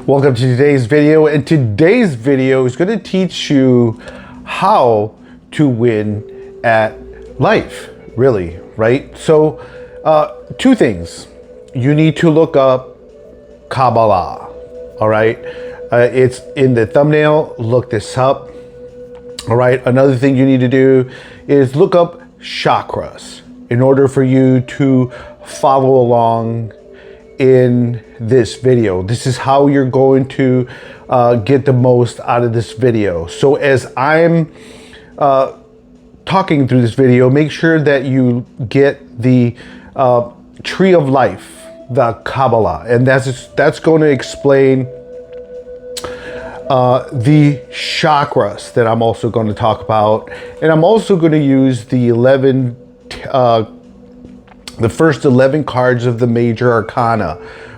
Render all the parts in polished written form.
Welcome to today's video, and today's video is going to teach you how to win at life, really, right? So two things. You need to look up Kabbalah, all right? It's in the thumbnail. Look this up, all right? Another thing you need to do is look up chakras in order for you to follow along in this video. This is how you're going to get the most out of this video. So as I'm talking through this video, make sure that you get the tree of life, the Kabbalah, and that's going to explain the chakras that I'm also going to talk about. And I'm also going to use the first 11 cards of the major arcana,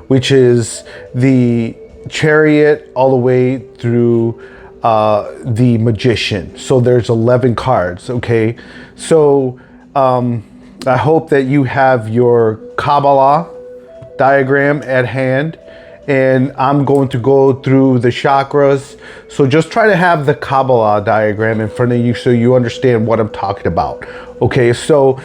which is the Chariot all the way through the Magician. So there's 11 cards, okay? So I hope that you have your Kabbalah diagram at hand, and I'm going to go through the chakras. So just try to have the Kabbalah diagram in front of you so you understand what I'm talking about, okay? So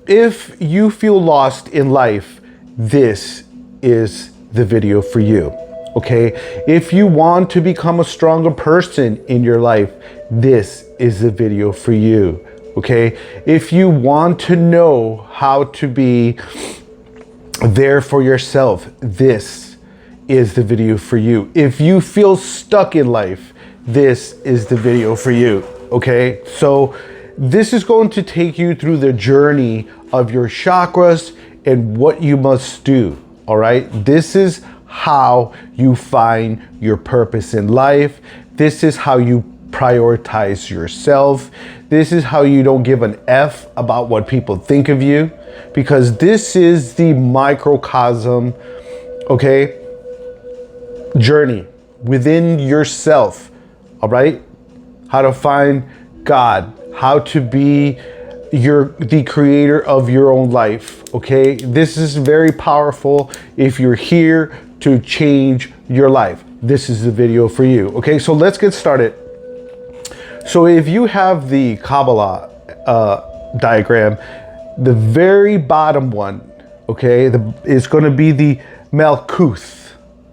if you feel lost in life, this is the video for you, okay? If you want to become a stronger person in your life, this is the video for you, okay? If you want to know how to be there for yourself, this is the video for you. If you feel stuck in life, this is the video for you, okay? So this is going to take you through the journey of your chakras and what you must do, all right? This is how you find your purpose in life. This is how you prioritize yourself. This is how you don't give an F about what people think of you, because this is the microcosm, okay, journey within yourself, all right? How to find God, how to be the creator of your own life, okay? This is very powerful. If you're here to change your life, this is the video for you, okay? So let's get started. So if you have the Kabbalah diagram, the very bottom one, okay, is going to be the Malkuth,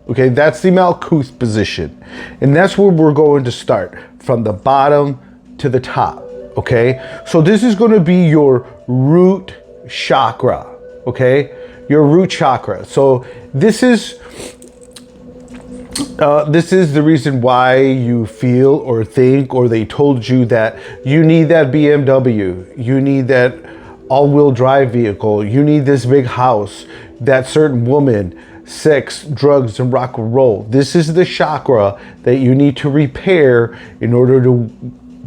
okay? That's the Malkuth position, and that's where we're going to start, from the bottom to the top. Okay, so this is going to be your root chakra, okay? Your root chakra. So this is the reason why you feel or think, or they told you that you need that BMW, you need that all-wheel drive vehicle, you need this big house, that certain woman, sex, drugs, and rock and roll. This is the chakra that you need to repair in order to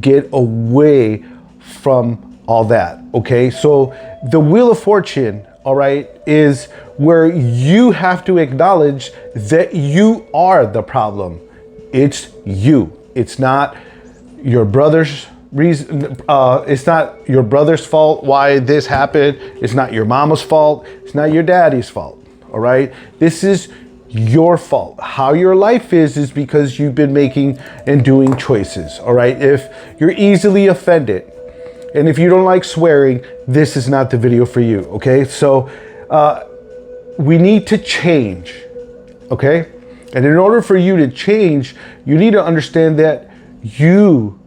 get away from all that, okay? So the Wheel of Fortune, all right, is where you have to acknowledge that you are the problem. It's you. It's not your brother's reason. It's not your brother's fault why this happened. It's not your mama's fault. It's not your daddy's fault, all right? This is your fault. How your life is because you've been making and doing choices, all right? If you're easily offended, and if you don't like swearing, this is not the video for you, okay? So we need to change, okay? And in order for you to change, you need to understand that you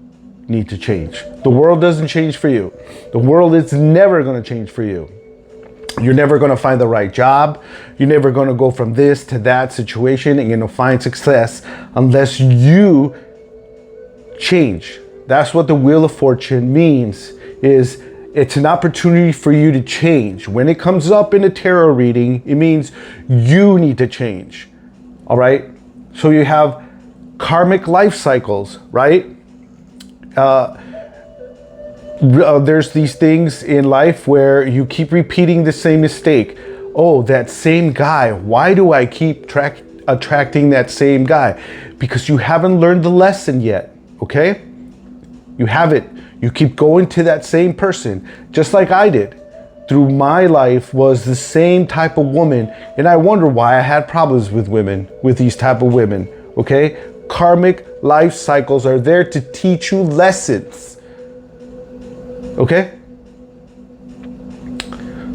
need to change. The world doesn't change for you. The world is never going to change for you. You're never going to find the right job. You're never going to go from this to that situation and you're going to find success unless you change. That's what the Wheel of Fortune means, is it's an opportunity for you to change. When it comes up in a tarot reading, it means you need to change, all right? So you have karmic life cycles, right? There's these things in life where you keep repeating the same mistake. Oh, that same guy. Why do I keep attracting that same guy? Because you haven't learned the lesson yet, okay? You haven't. You keep going to that same person, just like I did. through my life was the same type of woman, and I wonder why I had problems with women, with these type of women, okay? Karmic life cycles are there to teach you lessons, okay?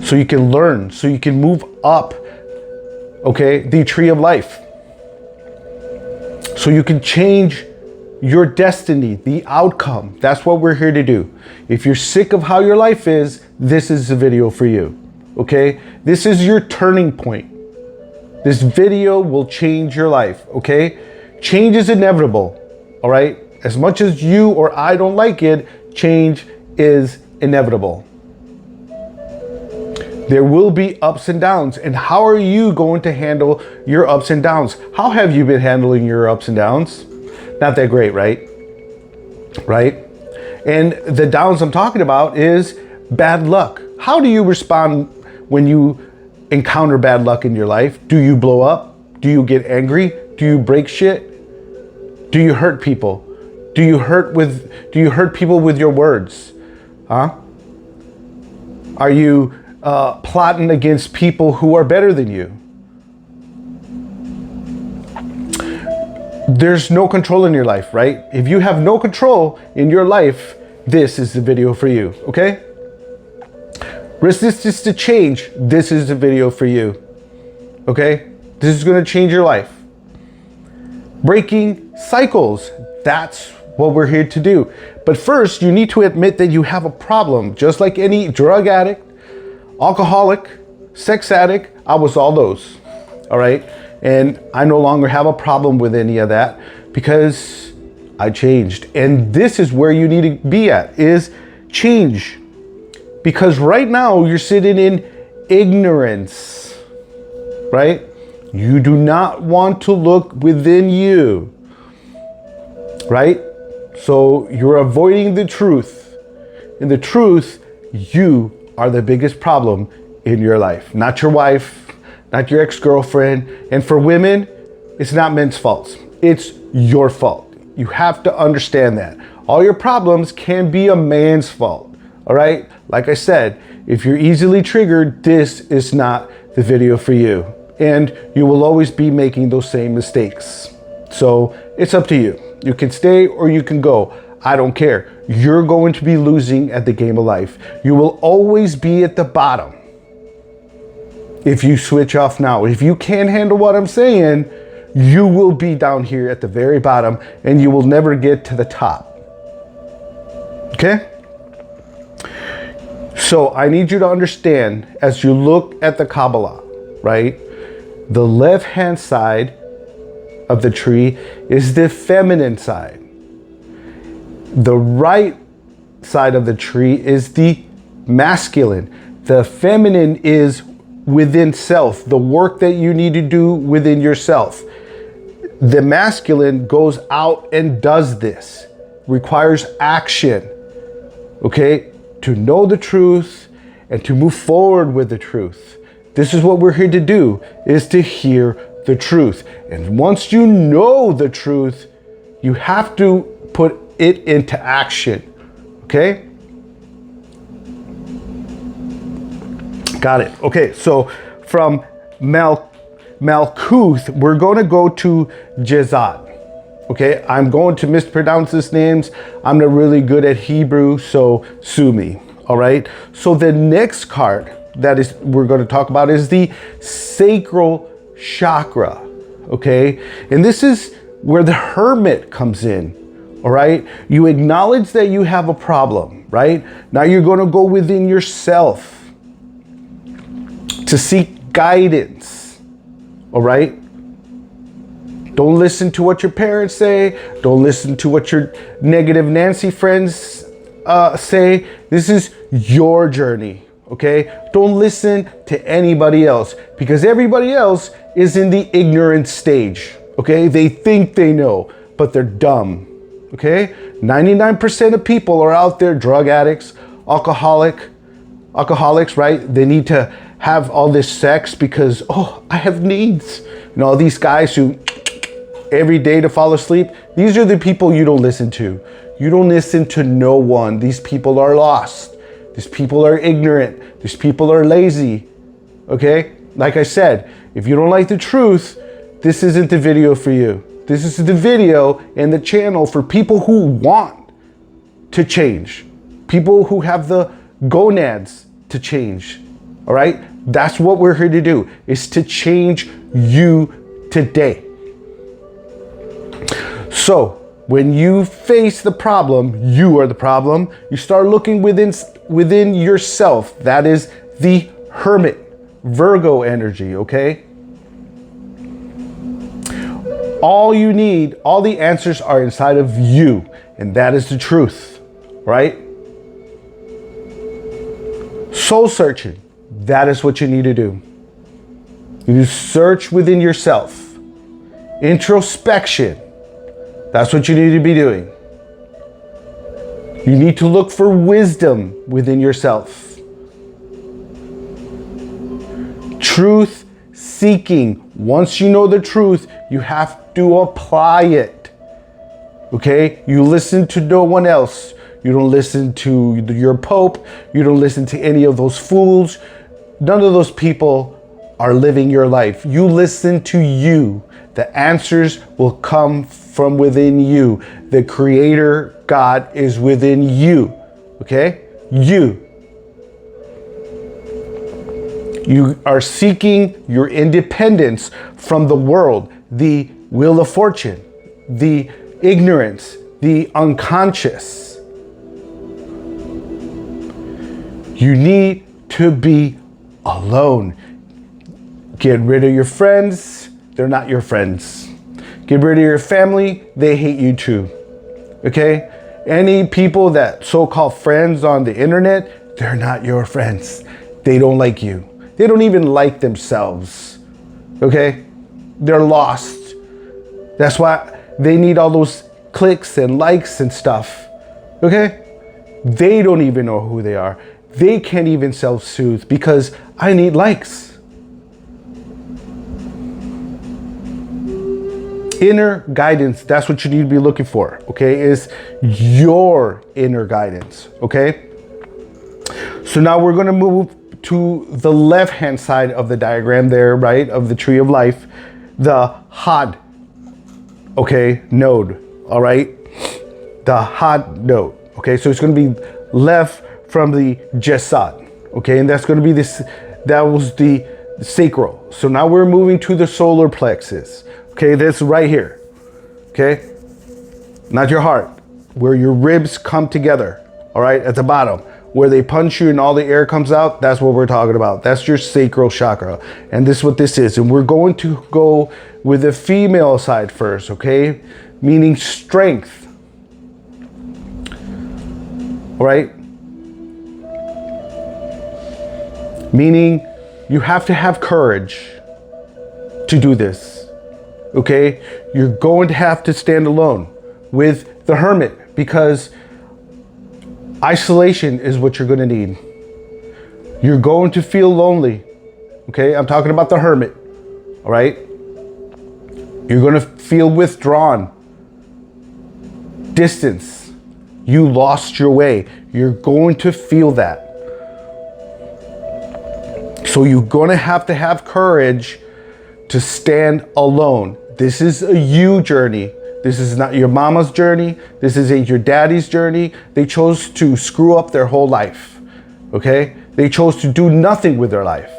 So you can learn, so you can move up, okay, the tree of life. So you can change your destiny, the outcome. That's what we're here to do. If you're sick of how your life is, this is the video for you, okay? This is your turning point. This video will change your life, okay? Change is inevitable, all right? As much as you or I don't like it, change is inevitable. There will be ups and downs. And how are you going to handle your ups and downs? How have you been handling your ups and downs? Not that great, right? Right? And the downs I'm talking about is bad luck. How do you respond when you encounter bad luck in your life? Do you blow up? Do you get angry? Do you break shit? Do you hurt people? Do you hurt people with your words? Huh? Are you plotting against people who are better than you? There's no control in your life, right? If you have no control in your life, this is the video for you, okay? Resistance to change, this is the video for you, okay? This is gonna change your life. Breaking cycles, that's what we're here to do. But first, you need to admit that you have a problem, just like any drug addict, alcoholic, sex addict. I was all those, all right? And I no longer have a problem with any of that because I changed. And this is where you need to be at, is change. Because right now you're sitting in ignorance, right? You do not want to look within you, right? So you're avoiding the truth. And the truth, you are the biggest problem in your life, not your wife, not your ex-girlfriend. And for women, it's not men's faults. It's your fault. You have to understand that. All your problems can be a man's fault, all right? Like I said, if you're easily triggered, this is not the video for you. And you will always be making those same mistakes. So it's up to you. You can stay or you can go. I don't care. You're going to be losing at the game of life. You will always be at the bottom if you switch off now. If you can't handle what I'm saying, you will be down here at the very bottom and you will never get to the top. Okay? So I need you to understand, as you look at the Kabbalah, right? The left-hand side of the tree is the feminine side. The right side of the tree is the masculine. The feminine is within self, the work that you need to do within yourself. The masculine goes out and does this, requires action, okay? To know the truth and to move forward with the truth. This is what we're here to do, is to hear the truth. And once you know the truth, you have to put it into action, okay? Got it. Okay, so from Malkuth, we're going to go to Jezad. Okay, I'm going to mispronounce these names. I'm not really good at Hebrew, so sue me. All right. So the next card that is we're going to talk about is the sacral chakra. Okay, and this is where the hermit comes in. All right, you acknowledge that you have a problem. Right now, you're going to go within yourself to seek guidance, all right? Don't listen to what your parents say. Don't listen to what your negative Nancy friends say. This is your journey, okay? Don't listen to anybody else because everybody else is in the ignorant stage, okay? They think they know, but they're dumb, okay? 99% of people are out there drug addicts, alcoholics, right? They need to have all this sex because, oh, I have needs. And all these guys who every day to fall asleep, these are the people you don't listen to. You don't listen to no one. These people are lost. These people are ignorant. These people are lazy. Okay? Like I said, if you don't like the truth, this isn't the video for you. This is the video and the channel for people who want to change. People who have the gonads to change. All right? That's what we're here to do, is to change you today. So when you face the problem, you are the problem. You start looking within yourself. That is the Hermit, Virgo energy, okay? All you need, all the answers are inside of you, and that is the truth, right? Soul searching, that is what you need to do. You need to search within yourself. Introspection, that's what you need to be doing. You need to look for wisdom within yourself. Truth seeking. Once you know the truth, you have to apply it. Okay? You listen to no one else. You don't listen to your Pope. You don't listen to any of those fools. None of those people are living your life. You listen to you. The answers will come from within you. The Creator, God, is within you. Okay? You. You are seeking your independence from the world, the wheel of fortune, the ignorance, the unconscious. You need to be alone. Get rid of your friends. They're not your friends. Get rid of your family. They hate you too. Okay? Any people that so-called friends on the internet, they're not your friends. They don't like you. They don't even like themselves. Okay? They're lost. That's why they need all those clicks and likes and stuff. Okay? They don't even know who they are. They can't even self-soothe because I need likes. Inner guidance, that's what you need to be looking for, okay? Is your inner guidance, okay? So now we're gonna move to the left-hand side of the diagram there, right? Of the tree of life, the Had, okay, node, all right? The Had node, okay? So it's gonna be left from the Jesad, okay? And that's gonna be this, that was the sacral. So now we're moving to the solar plexus, okay? That's right here, okay? Not your heart, where your ribs come together, all right? At the bottom, where they punch you and all the air comes out, that's what we're talking about. That's your sacral chakra. And this is what this is. And we're going to go with the female side first, okay? Meaning strength, all right? Meaning you have to have courage to do this, okay? You're going to have to stand alone with the Hermit because isolation is what you're going to need. You're going to feel lonely, okay? I'm talking about the Hermit, all right? You're going to feel withdrawn, distance. You lost your way. You're going to feel that. So you're going to have courage to stand alone. This is a you journey. This is not your mama's journey. This is your daddy's journey. They chose to screw up their whole life, okay? They chose to do nothing with their life,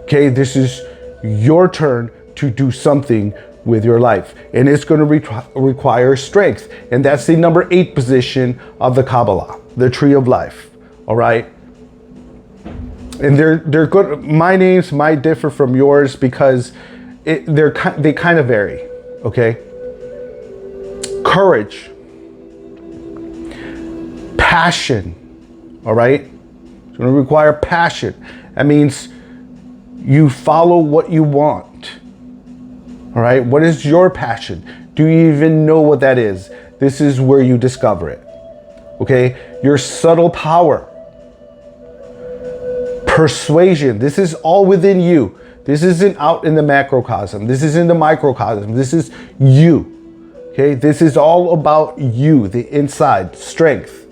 okay? This is your turn to do something with your life. And it's going to require strength. And that's the number 8 position of the Kabbalah, the tree of life, all right? And they're good. My names might differ from yours because they kind of vary, okay? Courage, passion, all right? It's going to require passion. That means you follow what you want, all right? What is your passion? Do you even know what that is? This is where you discover it, okay? Your subtle power. Persuasion, this is all within you. This isn't out in the macrocosm. This is in the microcosm. This is you, okay? This is all about you, the inside, strength,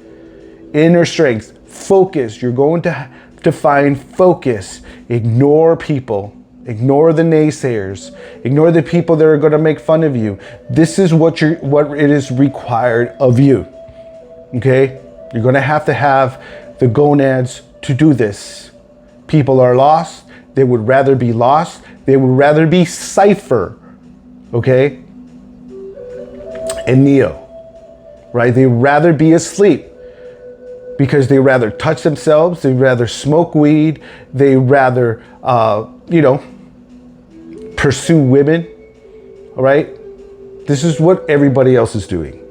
inner strength, focus. You're going to find focus. Ignore people. Ignore the naysayers. Ignore the people that are going to make fun of you. This is what it is required of you. Okay? You're going to have the gonads to do this. People are lost. They would rather be lost. They would rather be Cypher. Okay? And Neo. Right? They'd rather be asleep. Because they rather touch themselves. They'd rather smoke weed. They'd rather, pursue women. All right? This is what everybody else is doing.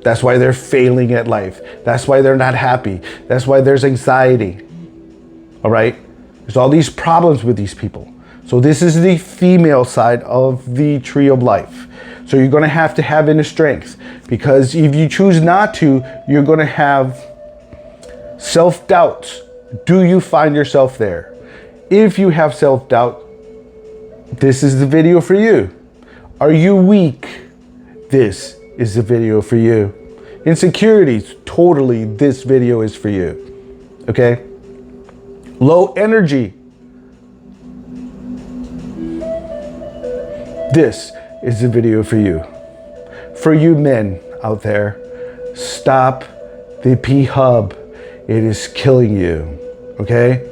That's why they're failing at life. That's why they're not happy. That's why there's anxiety. All right? There's all these problems with these people. So this is the female side of the tree of life. So you're going to have inner strength, because if you choose not to, you're going to have self-doubts. Do you find yourself there? If you have self-doubt, this is the video for you. Are you weak? This is the video for you. Insecurities, totally this video is for you. Okay? Low energy. This is the video for you. For you men out there, stop the P-Hub. It is killing you. Okay?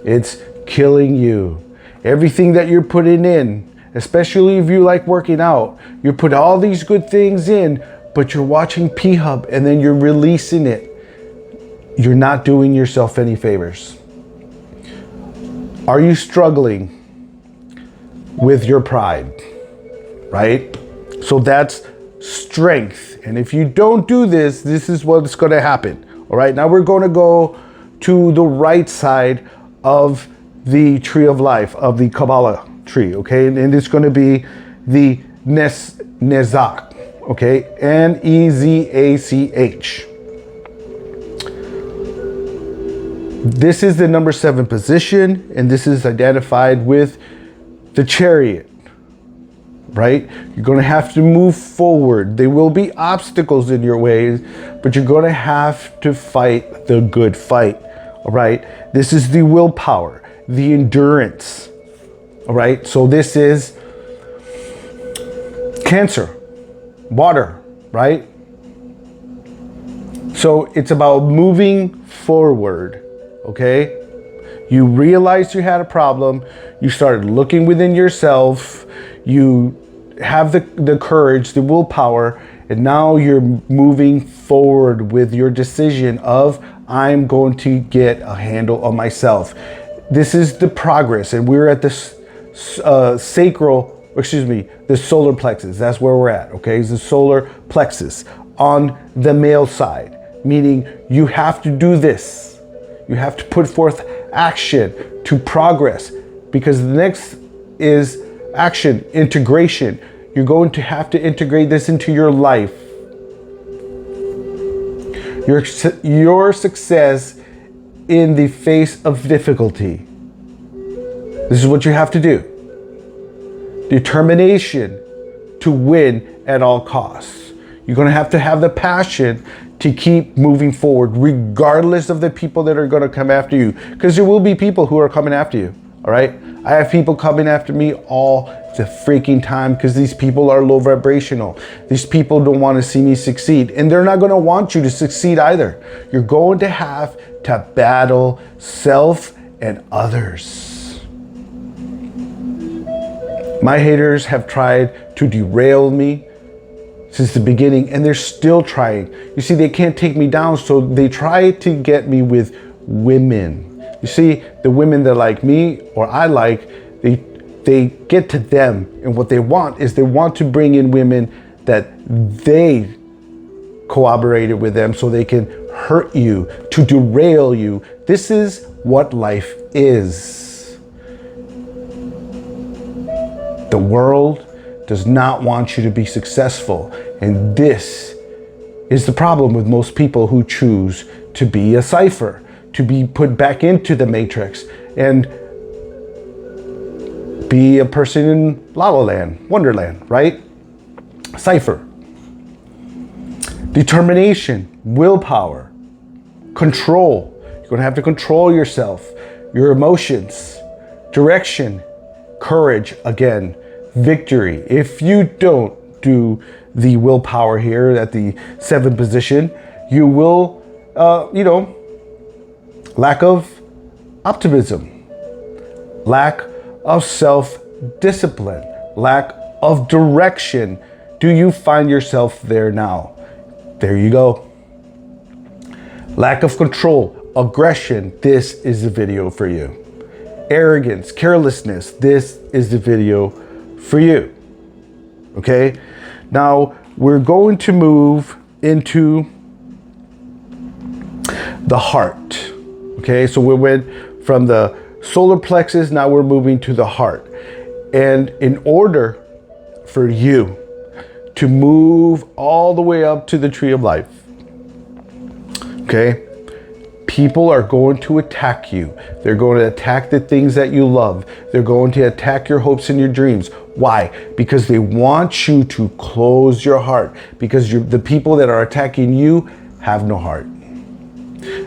It's killing you. Everything that you're putting in, especially if you like working out, you put all these good things in, but you're watching P-Hub and then you're releasing it. You're not doing yourself any favors. Are you struggling with your pride? Right? So that's strength. And if you don't do this, this is what's going to happen. All right? Now we're going to go to the right side of the tree of life, of the Kabbalah tree, okay? And it's going to be the Nezach, okay? Nezach. This is the number 7 position, and this is identified with the chariot, right? You're going to have to move forward. There will be obstacles in your ways, but you're going to have to fight the good fight, all right? This is the willpower, the endurance, all right? So this is Cancer, water, right? So it's about moving forward, okay? You realized you had a problem. You started looking within yourself. You have the courage, the willpower, and now you're moving forward with your decision of, I'm going to get a handle on myself. This is the progress, and we're at this the solar plexus. That's where we're at, okay? It's the solar plexus on the male side, meaning you have to do this. You have to put forth action to progress, because the next is action, integration. You're going to have to integrate this into your life. Your success in the face of difficulty. This is what you have to do. Determination to win at all costs. You're going to have the passion to keep moving forward, regardless of the people that are going to come after you. Because there will be people who are coming after you. All right? I have people coming after me all the freaking time, because these people are low vibrational. These people don't want to see me succeed, and they're not going to want you to succeed either. You're going to have to battle self and others. My haters have tried to derail me since the beginning, and they're still trying. You see, they can't take me down, so they try to get me with women. You see, the women that like me or I like, they get to them, and what they want is they want to bring in women that they cooperated with them so they can hurt you, to derail you. This is what life is. The world does not want you to be successful, and this is the problem with most people who choose to be a cipher, to be put back into the matrix and be a person in La La Land, Wonderland, right? Cipher. Determination, willpower, control. You're going to have to control yourself, your emotions, direction, courage, again, victory. If you don't do the willpower here at the 7th position, you will, lack of optimism, lack of self-discipline, lack of direction. Do you find yourself there now? There you go. Lack of control, aggression. This is the video for you. Arrogance, carelessness. This is the video for you. Okay? Now we're going to move into the heart. Okay? So we went from the solar plexus, now we're moving to the heart. And in order for you to move all the way up to the tree of life, okay, people are going to attack you. They're going to attack the things that you love. They're going to attack your hopes and your dreams. Why? Because they want you to close your heart. Because the people that are attacking you have no heart.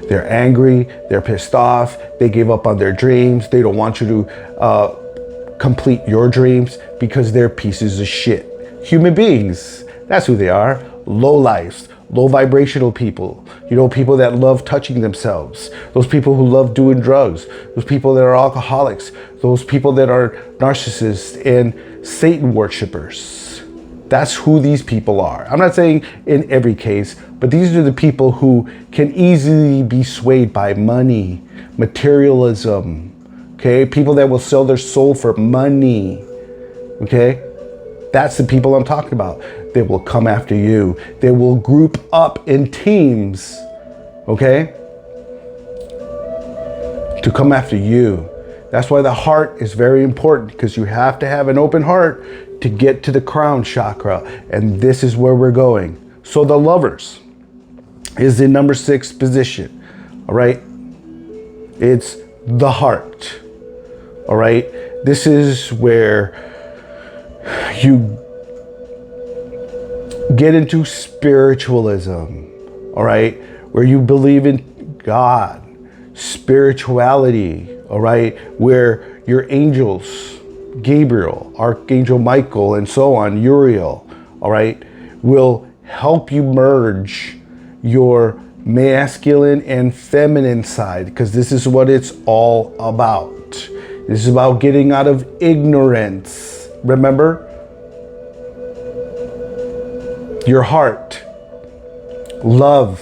They're angry, they're pissed off, they gave up on their dreams, they don't want you to complete your dreams because they're pieces of shit. Human beings, that's who they are. Low lives, low vibrational people. You know, people that love touching themselves. Those people who love doing drugs. Those people that are alcoholics. Those people that are narcissists and Satan worshipers. That's who these people are. I'm not saying in every case, but these are the people who can easily be swayed by money, materialism, okay? People that will sell their soul for money, okay? That's the people I'm talking about. They will come after you. They will group up in teams, okay? To come after you. That's why the heart is very important, because you have to have an open heart to get to the crown chakra. And this is where we're going. So the lovers is in number 6 position. All right. It's the heart. All right. This is where you get into spiritualism. All right. Where you believe in God, spirituality. All right. Where your angels, Gabriel, Archangel Michael, and so on, Uriel, all right, will help you merge your masculine and feminine side, because this is what it's all about. This is about getting out of ignorance. Remember? Your heart. Love.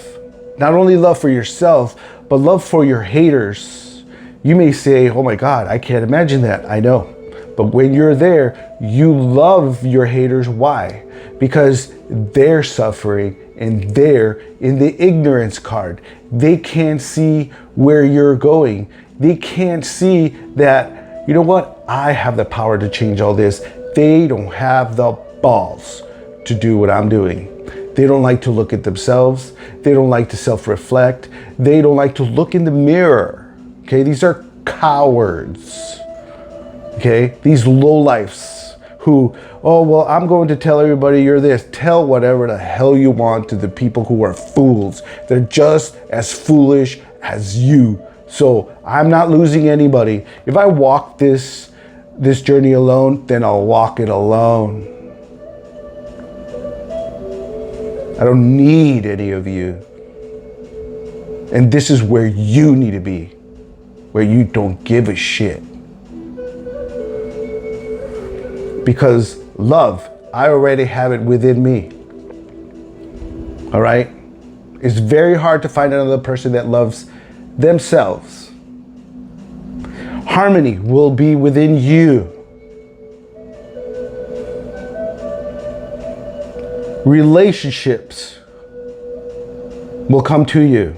Not only love for yourself, but love for your haters. You may say, oh my God, I can't imagine that. I know. But when you're there, you love your haters. Why? Because they're suffering and they're in the ignorance card. They can't see where you're going. They can't see that, you know what? I have the power to change all this. They don't have the balls to do what I'm doing. They don't like to look at themselves. They don't like to self-reflect. They don't like to look in the mirror. Okay, these are cowards. Okay, these lowlifes who, oh, well, I'm going to tell everybody you're this. Tell whatever the hell you want to the people who are fools. They're just as foolish as you. So I'm not losing anybody. If I walk this journey alone, then I'll walk it alone. I don't need any of you. And this is where you need to be, where you don't give a shit. Because love, I already have it within me. All right? It's very hard to find another person that loves themselves. Harmony will be within you. Relationships will come to you.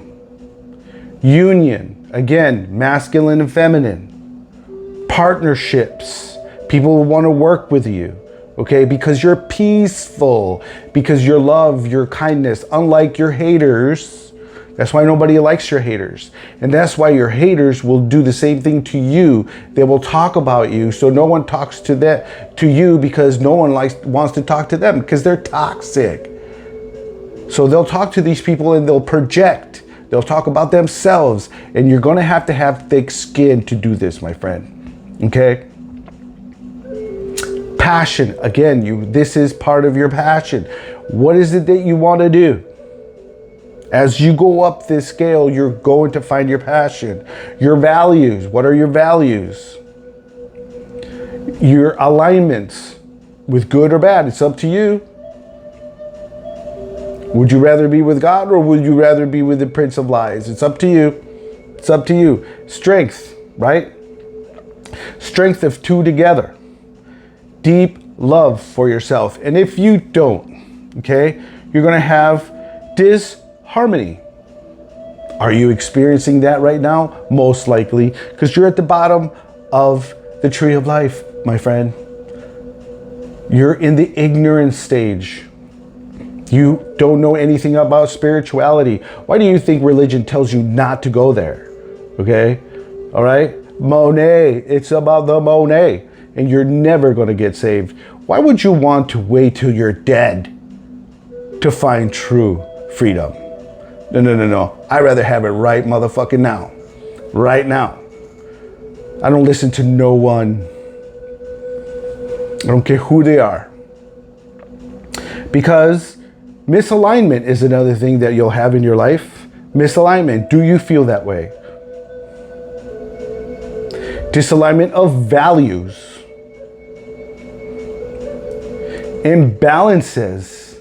Union, again, masculine and feminine. Partnerships. People will want to work with you, okay? Because you're peaceful, because your love, your kindness, unlike your haters. That's why nobody likes your haters. And that's why your haters will do the same thing to you. They will talk about you, so no one talks to you because no one wants to talk to them because they're toxic. So they'll talk to these people and they'll project They'll talk about themselves. And you're going to have thick skin to do this, my friend. Okay? Passion. Again, this is part of your passion. What is it that you want to do? As you go up this scale, you're going to find your passion. Your values. What are your values? Your alignments with good or bad. It's up to you. Would you rather be with God or would you rather be with the Prince of Lies? It's up to you. It's up to you. Strength, right? Strength of two together. Deep love for yourself. And if you don't, okay, you're going to have disharmony. Are you experiencing that right now? Most likely, because you're at the bottom of the tree of life, my friend. You're in the ignorance stage. You don't know anything about spirituality. Why do you think religion tells you not to go there? Okay? All right? Monet. It's about the Monet. And you're never going to get saved. Why would you want to wait till you're dead to find true freedom? No. I'd rather have it right motherfucking now. Right now. I don't listen to no one. I don't care who they are. Because misalignment is another thing that you'll have in your life. Misalignment. Do you feel that way? Disalignment of values. Imbalances.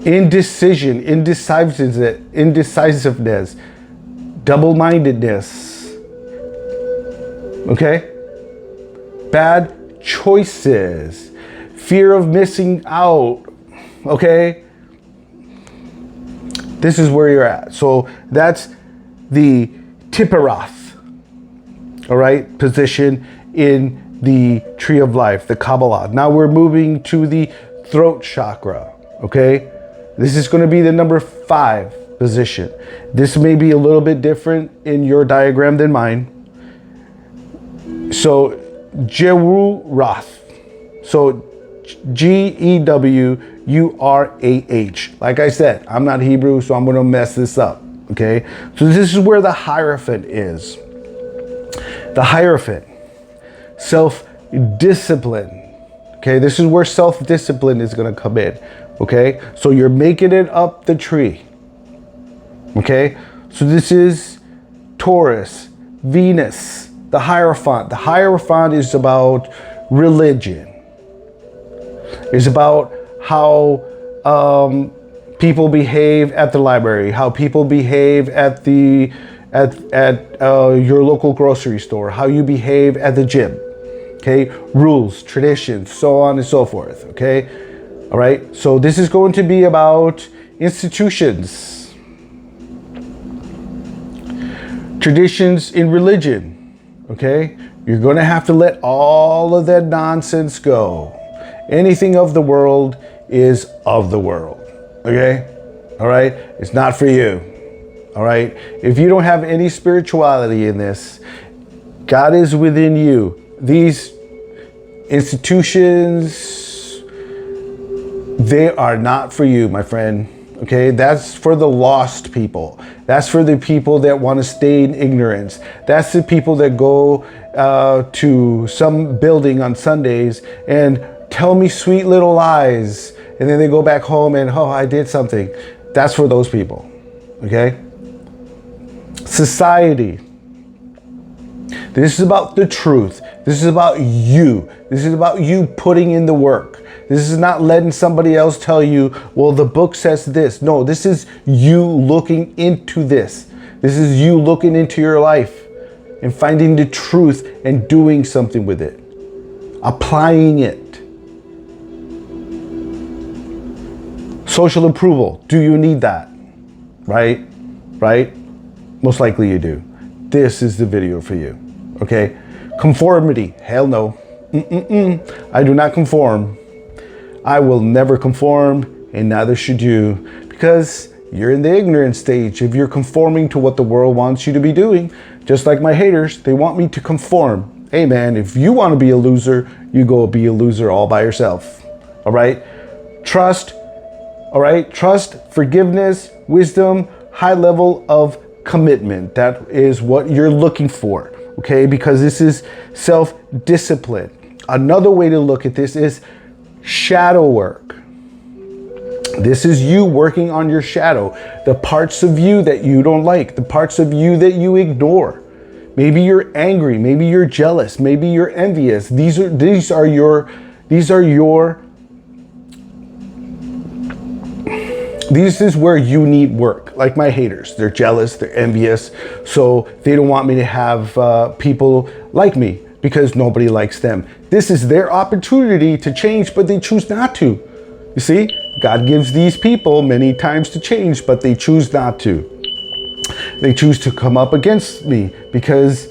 Indecision. Indecisiveness. Double-mindedness. Okay? Bad choices. Fear of missing out. Okay? This is where you're at. So that's the Tipperoth. All right? Position in the tree of life, the Kabbalah. Now we're moving to the throat chakra. Okay? This is going to be the number 5 position. This may be a little bit different in your diagram than mine. So Gewurath. So Gewurah. Like I said, I'm not Hebrew, so I'm going to mess this up. Okay? So this is where the Hierophant is. The Hierophant. Self-discipline. Okay? This is where self-discipline is going to come in. Okay? So you're making it up the tree. Okay? So this is Taurus, Venus, the Hierophant. The Hierophant is about religion. It's about how people behave at the library, how people behave at your local grocery store, how you behave at the gym. Okay? Rules, traditions, so on and so forth. Okay? All right? So this is going to be about institutions, traditions in religion. Okay? You're going to have to let all of that nonsense go. Anything of the world is of the world. Okay? All right? It's not for you. All right? If you don't have any spirituality in this, God is within you. These institutions, they are not for you, my friend. Okay? That's for the lost people. That's for the people that want to stay in ignorance. That's the people that go to some building on Sundays and tell me sweet little lies. And then they go back home and, oh, I did something. That's for those people. Okay? Society. This is about the truth. This is about you. This is about you putting in the work. This is not letting somebody else tell you, well, the book says this. No, this is you looking into this. This is you looking into your life and finding the truth and doing something with it. Applying it. Social approval. Do you need that? Right? Right? Most likely you do. This is the video for you. Okay? Conformity. Hell no. I do not conform. I will never conform, and neither should you, because you're in the ignorant stage. If you're conforming to what the world wants you to be doing, just like my haters, they want me to conform. Hey man, if you want to be a loser, you go be a loser all by yourself. All right? Trust. All right? Trust, forgiveness, Wisdom, high level of commitment. That is what you're looking for, okay? Because this is self-discipline. Another way to look at this is shadow work. This is you working on your shadow, the parts of you that you don't like, the parts of you that you ignore. Maybe you're angry, maybe you're jealous, maybe you're envious. This is where you need work. Like my haters, they're jealous, they're envious, so they don't want me to have people like me because nobody likes them. This is their opportunity to change, but they choose not to. You see, God gives these people many times to change, but they choose not to. They choose to come up against me because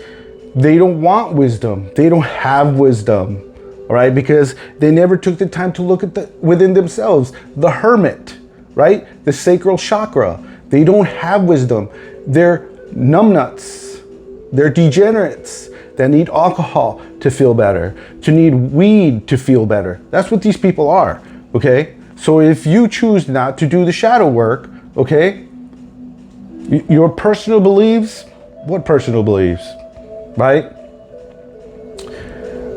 they don't want wisdom. They don't have wisdom, all right? Because they never took the time to look at within themselves. The hermit, right? The sacral chakra. They don't have wisdom. They're numbnuts. They're degenerates that need alcohol to feel better, to need weed to feel better. That's what these people are, okay? So if you choose not to do the shadow work, okay, your personal beliefs, what personal beliefs, right?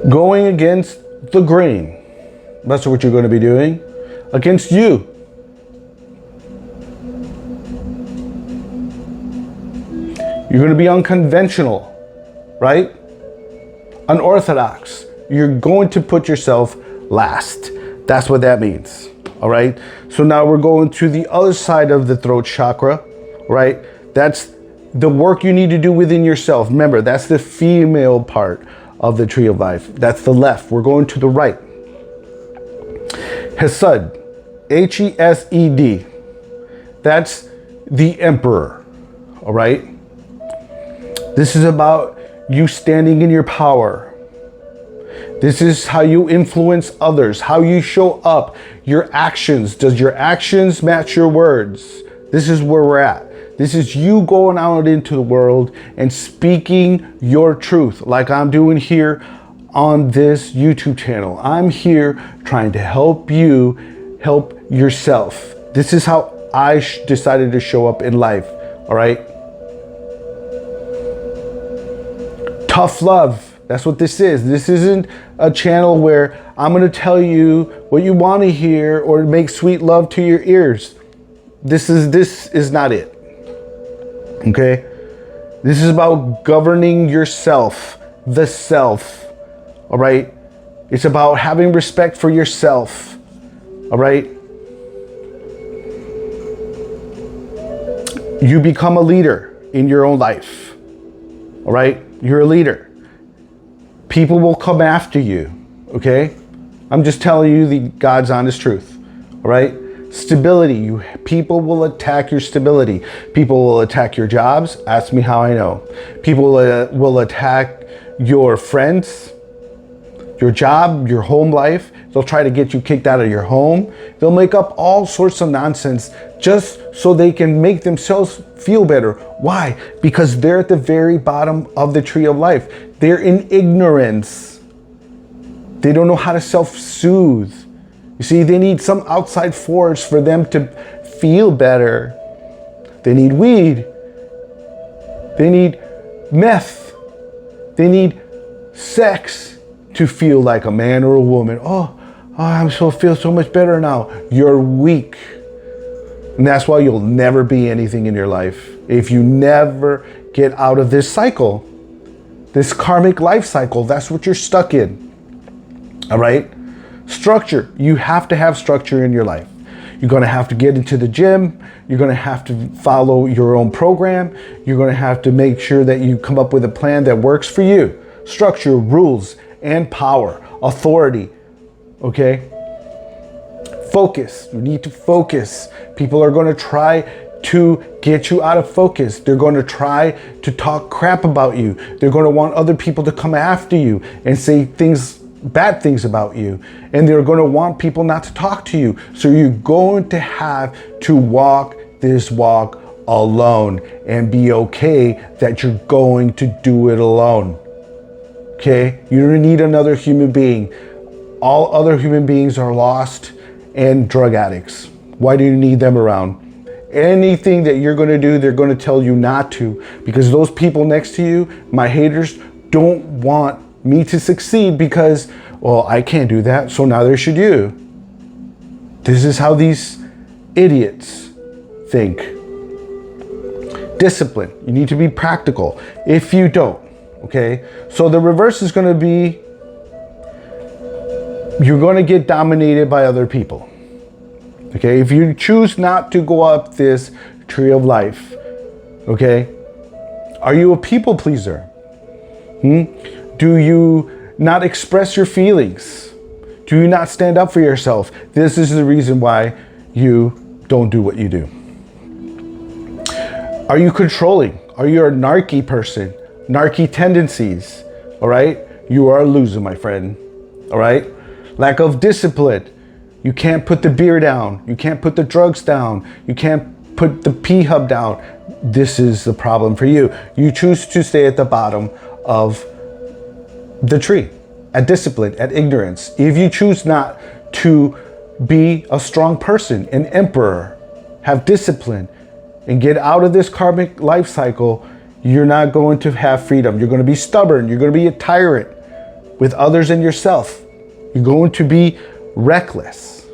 Going against the grain. That's what you're going to be doing. Against you. You're going to be unconventional, right? Unorthodox. You're going to put yourself last. That's what that means, all right? So now we're going to the other side of the throat chakra, right? That's the work you need to do within yourself. Remember, that's the female part of the tree of life. That's the left. We're going to the right. Hesed, H-E-S-E-D. That's the emperor, all right? This is about you standing in your power. This is how you influence others, how you show up, your actions. Does your actions match your words? This is where we're at. This is you going out into the world and speaking your truth, like I'm doing here on this YouTube channel. I'm here trying to help you help yourself. This is how I decided to show up in life, all right? Tough love. That's what this is. This isn't a channel where I'm going to tell you what you want to hear or make sweet love to your ears. This is not it. Okay? This is about governing yourself, the self. All right? It's about having respect for yourself. All right? You become a leader in your own life. All right? You're a leader. People will come after you, okay? I'm just telling you the God's honest truth, all right? Stability, people will attack your stability. People will attack your jobs. Ask me how I know. People will attack your friends, your job, your home life. They'll try to get you kicked out of your home. They'll make up all sorts of nonsense just so they can make themselves feel better. Why? Because they're at the very bottom of the tree of life. They're in ignorance. They don't know how to self-soothe. You see, they need some outside force for them to feel better. They need weed. They need meth. They need sex to feel like a man or a woman. Oh, I feel so much better now. You're weak. And that's why you'll never be anything in your life. If you never get out of this cycle, this karmic life cycle, that's what you're stuck in. All right? Structure. You have to have structure in your life. You're going to have to get into the gym. You're going to have to follow your own program. You're going to have to make sure that you come up with a plan that works for you. Structure, rules, and power, authority. Okay? Focus. You need to focus. People are going to try to get you out of focus. They're going to try to talk crap about you. They're going to want other people to come after you and say bad things about you. And they're going to want people not to talk to you. So you're going to have to walk this walk alone and be okay that you're going to do it alone. Okay? You don't need another human being. All other human beings are lost and drug addicts. Why do you need them around? Anything that you're going to do, they're going to tell you not to, because those people next to you, my haters, don't want me to succeed because, well, I can't do that, so neither should you. This is how these idiots think. Discipline. You need to be practical. If you don't, okay? So the reverse is going to be, you're going to get dominated by other people. Okay? If you choose not to go up this tree of life, okay? Are you a people pleaser? Do you not express your feelings? Do you not stand up for yourself? This is the reason why you don't do what you do. Are you controlling? Are you a narky person? Narky tendencies, all right? You are a loser, my friend, all right? Lack of discipline. You can't put the beer down. You can't put the drugs down. You can't put the P-hub down. This is the problem for you. You choose to stay at the bottom of the tree, at discipline, at ignorance. If you choose not to be a strong person, an emperor, have discipline, and get out of this karmic life cycle, you're not going to have freedom. You're going to be stubborn. You're going to be a tyrant with others and yourself. You're going to be reckless,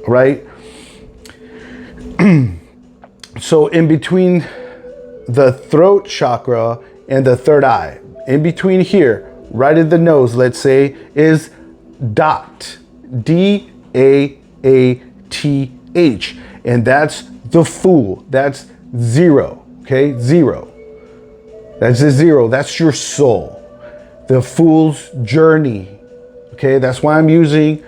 right? So in between the throat chakra and the third eye, in between here, right at the nose, let's say, is dot, D-A-A-T-H. And that's the fool. That's zero, okay? Zero. That's a zero. That's your soul. The fool's journey. Okay, that's why I'm using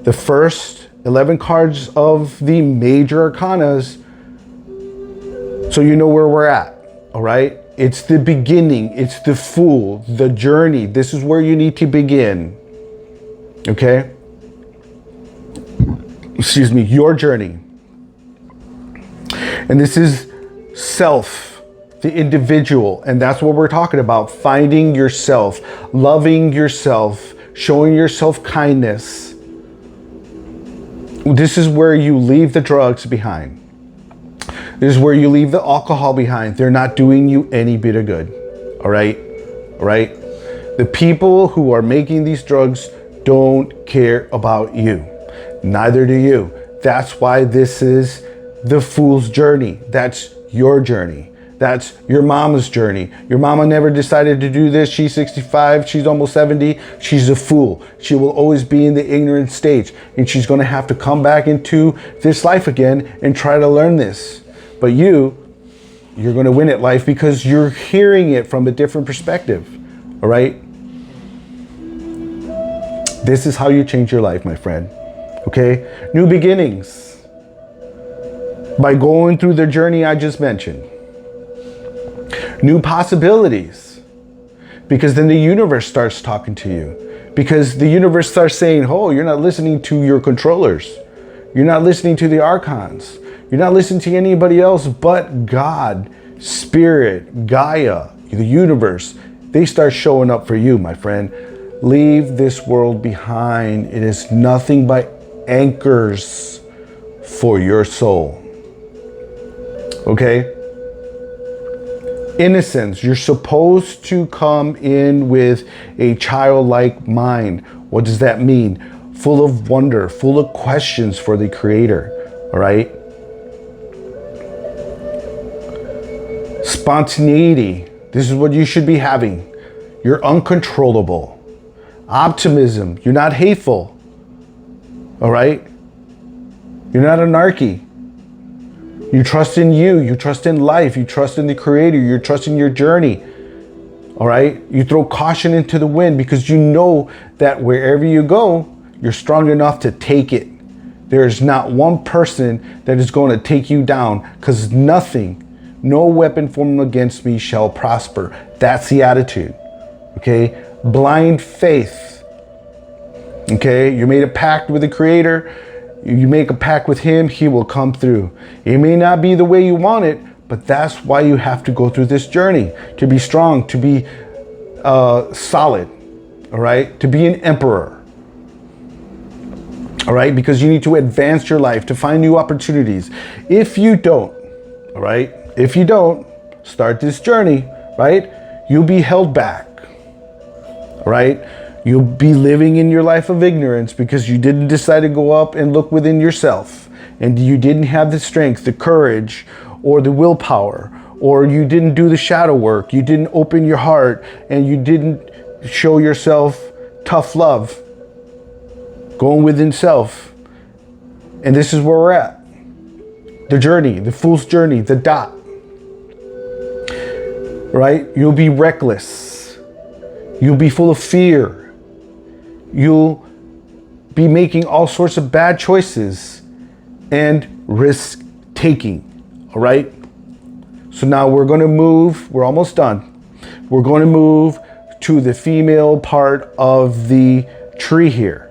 the first 11 cards of the major arcanas, so you know where we're at, all right? It's the beginning. It's the fool, the journey. This is where you need to begin, okay? Excuse me, your journey. And this is self. The individual, and that's what we're talking about. Finding yourself, loving yourself, showing yourself kindness. This is where you leave the drugs behind. This is where you leave the alcohol behind. They're not doing you any bit of good. All right? All right? The people who are making these drugs don't care about you. Neither do you. That's why this is the fool's journey. That's your journey. That's your mama's journey. Your mama never decided to do this. She's 65. She's almost 70. She's a fool. She will always be in the ignorant stage. And she's going to have to come back into this life again and try to learn this. But you're going to win at life because you're hearing it from a different perspective. All right? This is how you change your life, my friend. Okay? New beginnings. By going through the journey I just mentioned. New possibilities, because then the universe starts talking to you, because the universe starts saying, oh, you're not listening to your controllers, you're not listening to the archons, you're not listening to anybody else but God, Spirit, Gaia, the universe. They start showing up for you, my friend. Leave this world behind. It is nothing but anchors for your soul. Okay? Innocence. You're supposed to come in with a childlike mind. What does that mean? Full of wonder, full of questions for the Creator. All right? Spontaneity. This is what you should be having. You're uncontrollable. Optimism. You're not hateful. All right? You're not anarchy. You trust in you. You trust in life. You trust in the Creator. You trust in your journey. All right? You throw caution into the wind because you know that wherever you go, you're strong enough to take it. There's not one person that is going to take you down, because nothing, no weapon formed against me shall prosper. That's the attitude. Okay? Blind faith. Okay? You made a pact with the Creator. You make a pact with Him, He will come through. It may not be the way you want it, but that's why you have to go through this journey. To be strong, to be solid, all right? To be an emperor. all right? Because you need to advance your life to find new opportunities. If you don't, all right? If you don't start this journey, right? You'll be held back, all right? You'll be living in your life of ignorance because you didn't decide to go up and look within yourself, and you didn't have the strength, the courage, or the willpower, or you didn't do the shadow work. You didn't open your heart, and you didn't show yourself tough love, going within self. And this is where we're at. The journey, the fool's journey, the dot. Right? You'll be reckless. You'll be full of fear. You'll be making all sorts of bad choices and risk taking. All right? So now we're going to move. We're almost done. We're going to move to the female part of the tree here.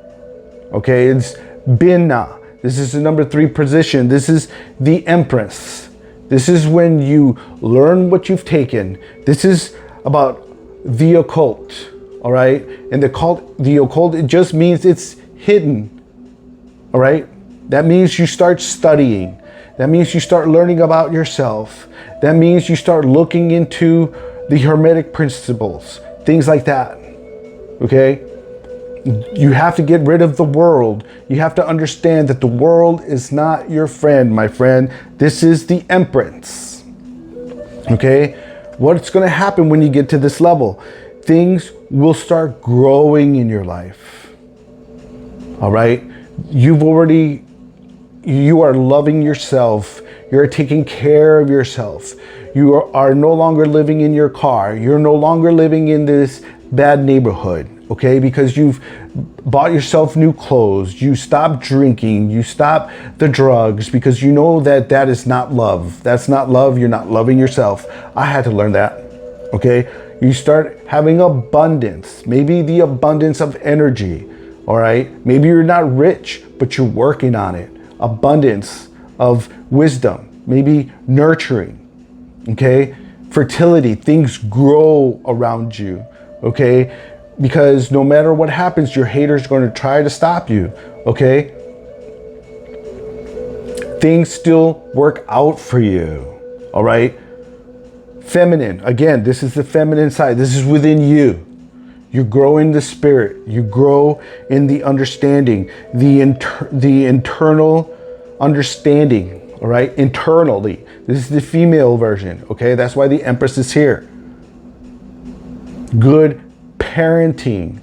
Okay? It's Binna. This is the number 3 position. This is the Empress. This is when you learn what you've taken. This is about the occult. All right? And the occult, it just means it's hidden. All right? That means you start studying. That means you start learning about yourself. That means you start looking into the Hermetic principles, things like that. Okay? You have to get rid of the world. You have to understand that the world is not your friend, my friend. This is the Empress. Okay? What's going to happen when you get to this level? Things will start growing in your life. All right? You are loving yourself. You're taking care of yourself. You are no longer living in your car. You're no longer living in this bad neighborhood. Okay, because you've bought yourself new clothes, you stop drinking, you stop the drugs, because you know that that is not love. That's not love. You're not loving yourself. I had to learn that. Okay, you start having abundance, maybe the abundance of energy. All right, maybe you're not rich, but you're working on it. Abundance of wisdom, maybe nurturing. Okay, fertility, things grow around you. Okay. Because no matter what happens, your haters are going to try to stop you, okay? Things still work out for you, all right? Feminine, again, this is the feminine side. This is within you. You grow in the spirit. You grow in the understanding, the internal understanding, all right? Internally. This is the female version, okay? That's why the Empress is here. Good parenting,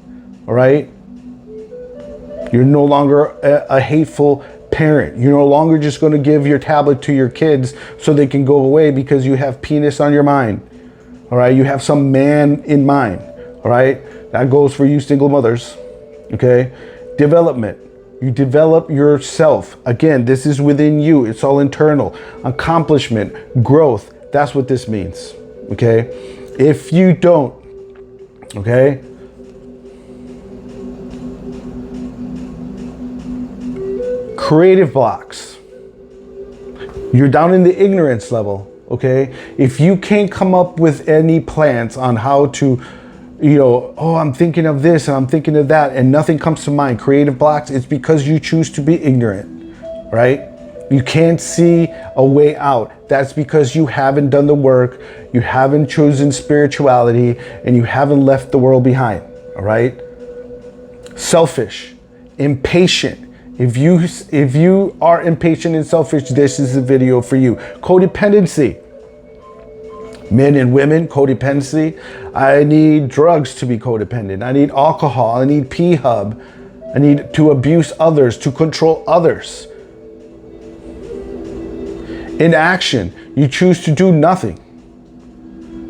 all right? You're no longer a hateful parent. You're no longer just going to give your tablet to your kids so they can go away because you have penis on your mind, all right? You have some man in mind, all right? That goes for you single mothers, okay? Development. You develop yourself. Again, this is within you. It's all internal. Accomplishment, growth. That's what this means, okay? If you don't, okay, creative blocks. You're down in the ignorance level, okay? If you can't come up with any plans on how to, oh, I'm thinking of this and I'm thinking of that and nothing comes to mind, creative blocks, it's because you choose to be ignorant, right? You can't see a way out. That's because you haven't done the work, you haven't chosen spirituality, and you haven't left the world behind, all right? Selfish, impatient. If you are impatient and selfish, this is the video for you. Codependency. Men and women, codependency. I need drugs to be codependent. I need alcohol. I need P-hub. I need to abuse others, to control others. In action, you choose to do nothing.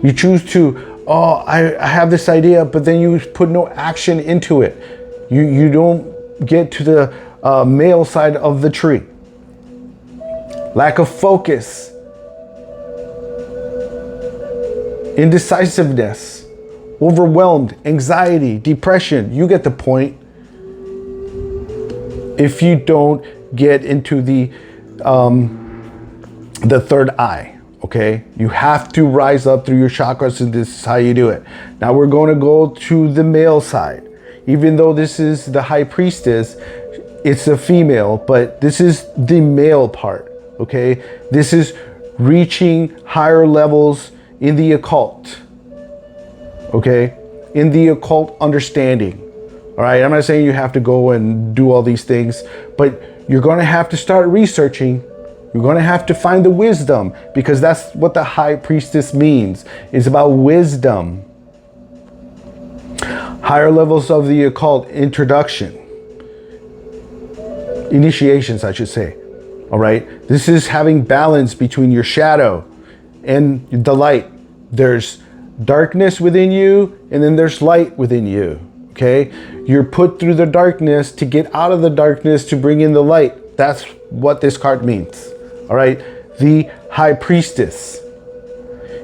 You choose to, I have this idea, but then you put no action into it. You don't get to the male side of the tree. Lack of focus. Indecisiveness. Overwhelmed. Anxiety. Depression. You get the point. If you don't get into the third eye, okay? You have to rise up through your chakras, and this is how you do it. Now we're going to go to the male side. Even though this is the high priestess, it's a female, but this is the male part, okay? This is reaching higher levels in the occult, okay? In the occult understanding, all right? I'm not saying you have to go and do all these things, but you're gonna have to start researching. You're gonna have to find the wisdom, because that's what the high priestess means. It's about wisdom. Higher levels of the occult introduction. Initiations, I should say. All right. This is having balance between your shadow and the light. There's darkness within you, and then there's light within you. Okay. You're put through the darkness to get out of the darkness to bring in the light. That's what this card means. All right. The high priestess.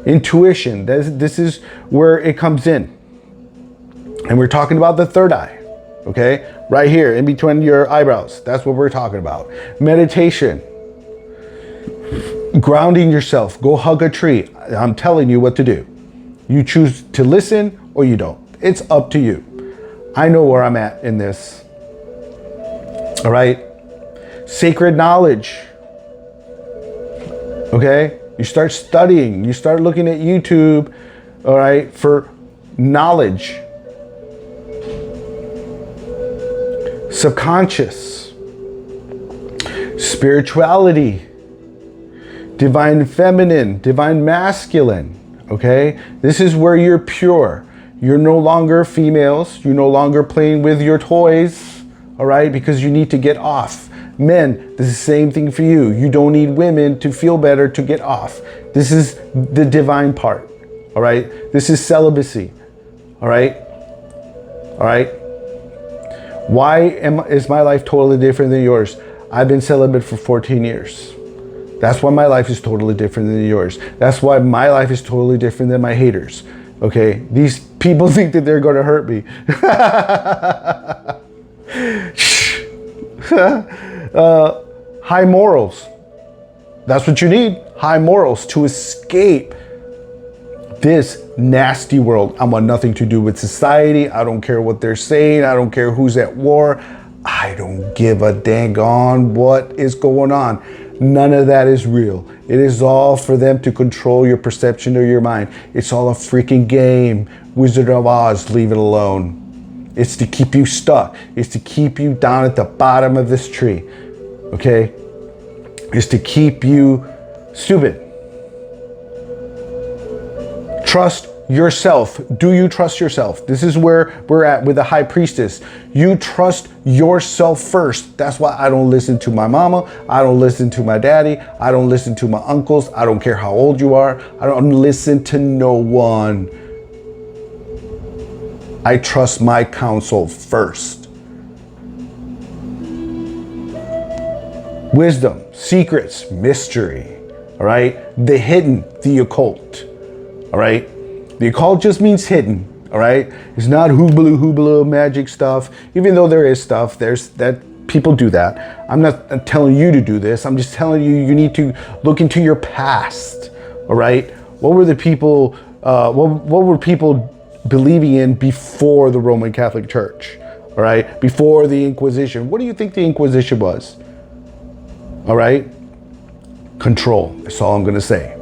Intuition. This is where it comes in. And we're talking about the third eye. Okay, right here in between your eyebrows. That's what we're talking about. Meditation. Grounding yourself. Go hug a tree. I'm telling you what to do. You choose to listen or you don't. It's up to you. I know where I'm at in this. All right. Sacred knowledge. Okay. You start studying. You start looking at YouTube. All right. For knowledge. Subconscious, spirituality, divine feminine, divine masculine, okay? This is where you're pure. You're no longer females. You're no longer playing with your toys, all right? Because you need to get off. Men, this is the same thing for you. You don't need women to feel better to get off. This is the divine part, all right? This is celibacy, all right? All right? Why is my life totally different than yours? I've been celibate for 14 years. That's why my life is totally different than yours. That's why my life is totally different than my haters. Okay? These people think that they're going to hurt me. High morals. That's what you need. High morals to escape this nasty world. I want nothing to do with society. I don't care what they're saying. I don't care who's at war. I don't give a dang on what is going on. None of that is real. It is all for them to control your perception of your mind. It's all a freaking game. Wizard of Oz, leave it alone. It's to keep you stuck. It's to keep you down at the bottom of this tree. Okay? It's to keep you stupid. Trust yourself. Do you trust yourself? This is where we're at with the high priestess. You trust yourself first. That's why I don't listen to my mama. I don't listen to my daddy. I don't listen to my uncles. I don't care how old you are. I don't listen to no one. I trust my counsel first. Wisdom, secrets, mystery. All right. The hidden, the occult. All right. The occult just means hidden. All right. It's not hoobla magic stuff, even though there is stuff. There's that people do that. I'm not telling you to do this. I'm just telling you, you need to look into your past. All right. What were the people, what were people believing in before the Roman Catholic Church? All right. Before the Inquisition. What do you think the Inquisition was? All right. Control. That's all I'm going to say.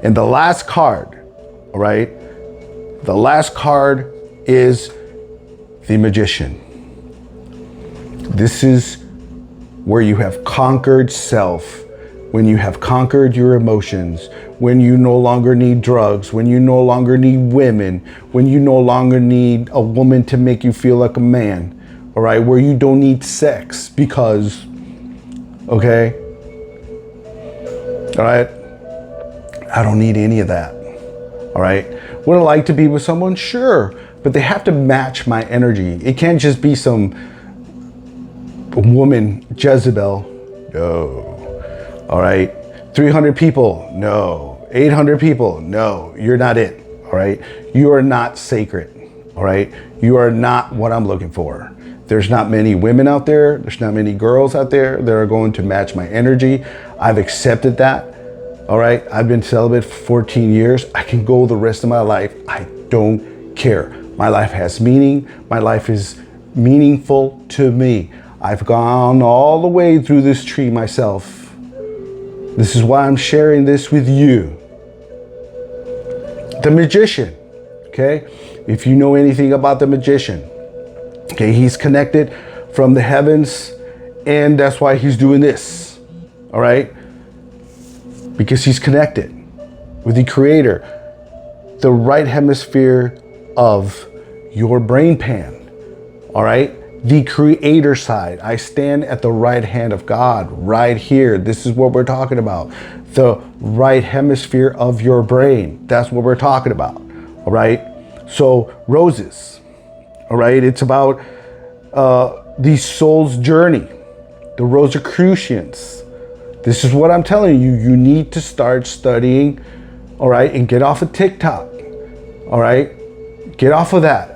And the last card. All right. The last card is the Magician. This is where you have conquered self, when you have conquered your emotions, when you no longer need drugs, when you no longer need women, when you no longer need a woman to make you feel like a man. All right. Where you don't need sex because, okay. All right. I don't need any of that. All right. Would I like to be with someone? Sure. But they have to match my energy. It can't just be some woman Jezebel. No. All right. 300 people. No. 800 people. No. You're not it. All right. You are not sacred. All right. You are not what I'm looking for. There's not many women out there. There's not many girls out there that are going to match my energy. I've accepted that. All right, I've been celibate for 14 years. I can go the rest of my life. I don't care. My life has meaning. My life is meaningful to me. I've gone all the way through this tree myself. This is why I'm sharing this with you. The magician, okay? If you know anything about the magician, okay, he's connected from the heavens, and that's why he's doing this, all right? Because he's connected with the creator, the right hemisphere of your brain pan, all right? The creator side. I stand at the right hand of God right here. This is what we're talking about. The right hemisphere of your brain. That's what we're talking about, all right? So roses, all right? It's about the soul's journey, the Rosicrucians. This is what I'm telling you. You need to start studying, all right? And get off of TikTok, all right? Get off of that.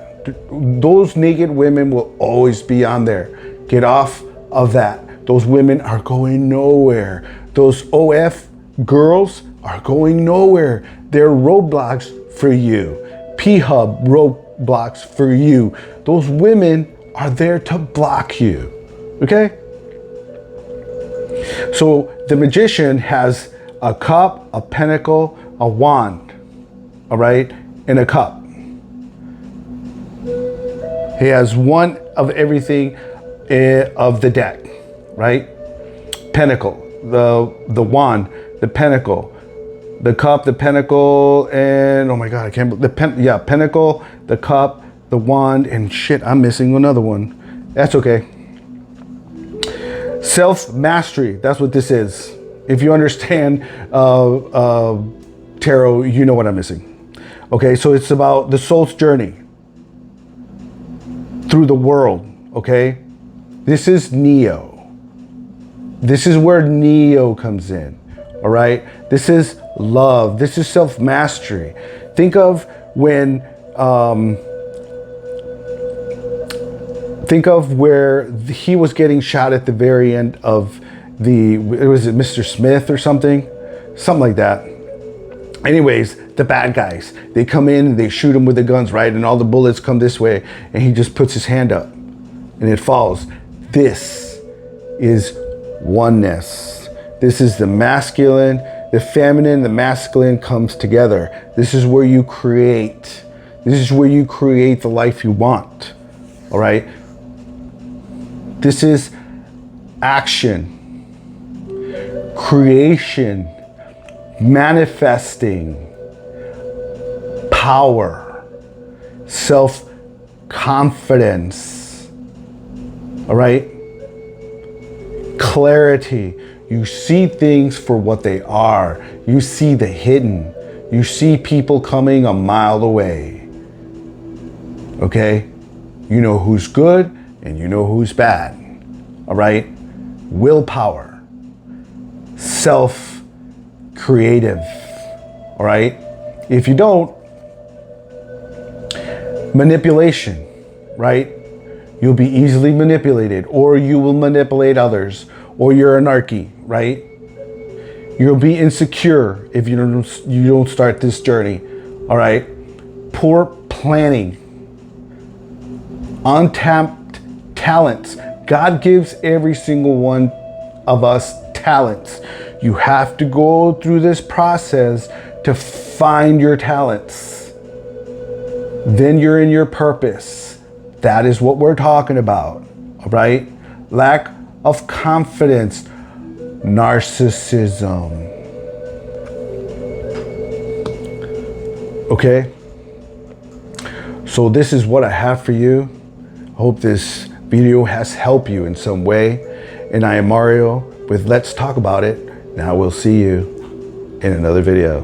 Those naked women will always be on there. Get off of that. Those women are going nowhere. Those OF girls are going nowhere. They're roadblocks for you. P-Hub roadblocks for you. Those women are there to block you. Okay? So the magician has a cup, a pentacle, a wand, all right, and a cup. He has one of everything of the deck, right? Pentacle, the wand, the pentacle, the cup, the pentacle, and oh my God, I can't believe pentacle, the cup, the wand, and shit, I'm missing another one. That's okay. Self-mastery, that's what this is. If you understand tarot, you know what I'm missing. Okay, so it's about the soul's journey through the world, okay? This is Neo. This is where Neo comes in, all right? This is love. This is self-mastery. Think of when, think of where he was getting shot at the very end of was it Mr. Smith or something? Something like that. Anyways, the bad guys, they come in and they shoot him with the guns, right? And all the bullets come this way, and he just puts his hand up and it falls. This is oneness. This is the masculine, the feminine, the masculine comes together. This is where you create. This is where you create the life you want, all right? This is action, creation, manifesting, power, self-confidence, all right? Clarity. You see things for what they are. You see the hidden. You see people coming a mile away, okay? You know who's good and you know who's bad, all right? Willpower, self-creative, all right? If you don't, manipulation, right? You'll be easily manipulated, or you will manipulate others, or you're anarchy, right? You'll be insecure if you don't start this journey, all right? Poor planning, untapped talents. God gives every single one of us talents. You have to go through this process to find your talents. Then you're in your purpose. That is what we're talking about, all right? Lack of confidence, narcissism. Okay? So this is what I have for you. Hope this video has helped you in some way. And I am Mario with Let's Talk About It. Now we'll see you in another video.